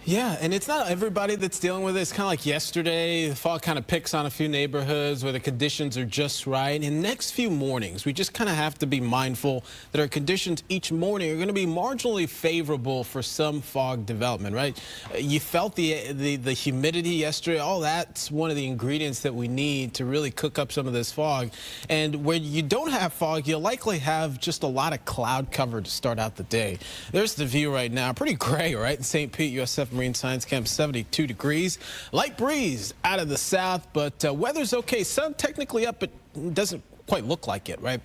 Yeah, and it's not everybody that's dealing with it. It's kind of like yesterday. The fog kind of picks on a few neighborhoods where the conditions are just right. In the next few mornings, we just kind of have to be mindful that our conditions each morning are going to be marginally favorable for some fog development, right? You felt the humidity yesterday. All that's one of the ingredients that we need to really cook up some of this fog. And where you don't have fog, you'll likely have just a lot of cloud cover to start out the day. There's the view right now. Pretty gray, right? In St. Pete, USF Marine Science Camp, 72 degrees. Light breeze out of the south, but weather's okay. Sun technically up, but doesn't quite look like it, right?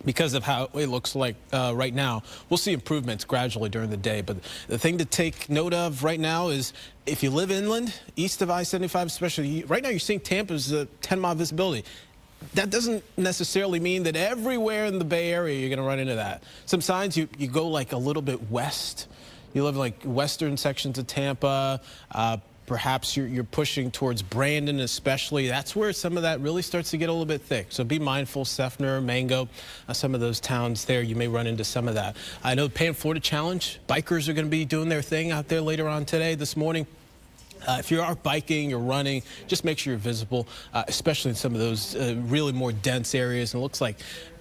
Because of how it looks like right now. We'll see improvements gradually during the day. But the thing to take note of right now is if you live inland, east of I-75 especially, right now you're seeing Tampa's 10-mile visibility. That doesn't necessarily mean that everywhere in the Bay Area you're going to run into that. Some signs you go like a little bit west. You live in like western sections of Tampa. Perhaps you're pushing towards Brandon especially. That's where some of that really starts to get a little bit thick. So be mindful, Seffner, Mango, some of those towns there, you may run into some of that. I know the Pan Florida Challenge, bikers are going to be doing their thing out there later on today, this morning. If you are biking or running, just make sure you're visible, especially in some of those really more dense areas. And it looks like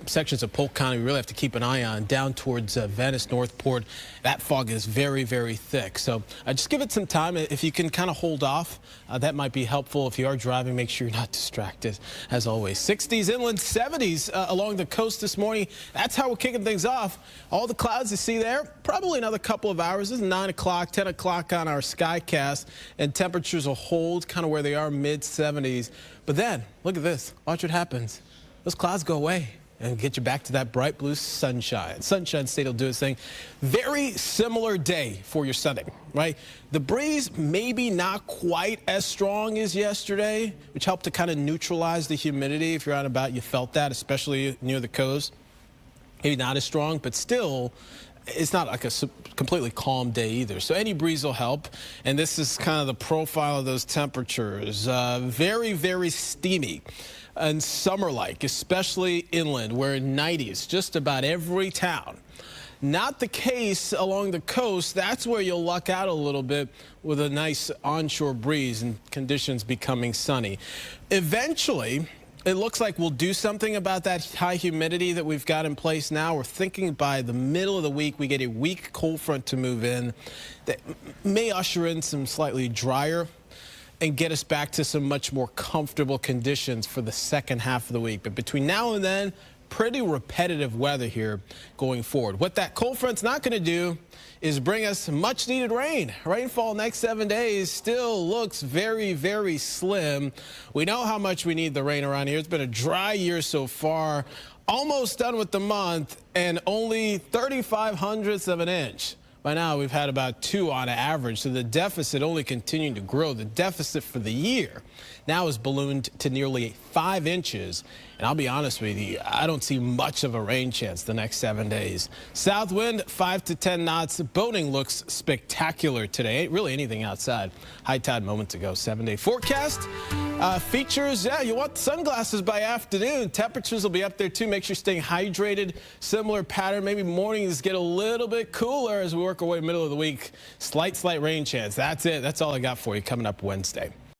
sections of Polk County we really have to keep an eye on down towards Venice, Northport. That fog is very, very thick. So just give it some time. If you can kind of hold off, that might be helpful. If you are driving, make sure you're not distracted, as always. 60s inland, 70s along the coast this morning. That's how we're kicking things off. All the clouds you see there, probably another couple of hours. This is 9 o'clock, 10 o'clock on our Skycast. And temperatures will hold kind of where they are, mid-70s. But then, look at this. Watch what happens. Those clouds go away and get you back to that bright blue sunshine. Sunshine State will do its thing. Very similar day for your Sunday, right? The breeze maybe not quite as strong as yesterday, which helped to kind of neutralize the humidity. If you're out and about, you felt that, especially near the coast. Maybe not as strong, but still, it's not like a completely calm day either. So any breeze will help. And this is kind of the profile of those temperatures. Very, very steamy and summer-like, especially inland, where 90s, just about every town. Not the case along the coast. That's where you'll luck out a little bit with a nice onshore breeze and conditions becoming sunny. Eventually, it looks like we'll do something about that high humidity that we've got in place now. We're thinking by the middle of the week, we get a weak cold front to move in that may usher in some slightly drier and get us back to some much more comfortable conditions for the second half of the week. But between now and then, pretty repetitive weather here going forward. What that cold front's not going to do is bring us much needed rain. Rainfall next 7 days still looks very, very slim. We know how much we need the rain around here. It's been a dry year so far, almost done with the month, and only 3/500ths of an inch. By now, we've had about 2 on average, so the deficit only continuing to grow. The deficit for the year now is ballooned to nearly 5 inches. And I'll be honest with you, I don't see much of a rain chance the next 7 days. South wind, 5 to 10 knots. Boating looks spectacular today. Ain't really anything outside. High tide moments ago. 7-day forecast features, yeah, you want sunglasses by afternoon. Temperatures will be up there too. Make sure you're staying hydrated. Similar pattern. Maybe mornings get a little bit cooler as we work our way middle of the week. Slight rain chance. That's it. That's all I got for you coming up Wednesday.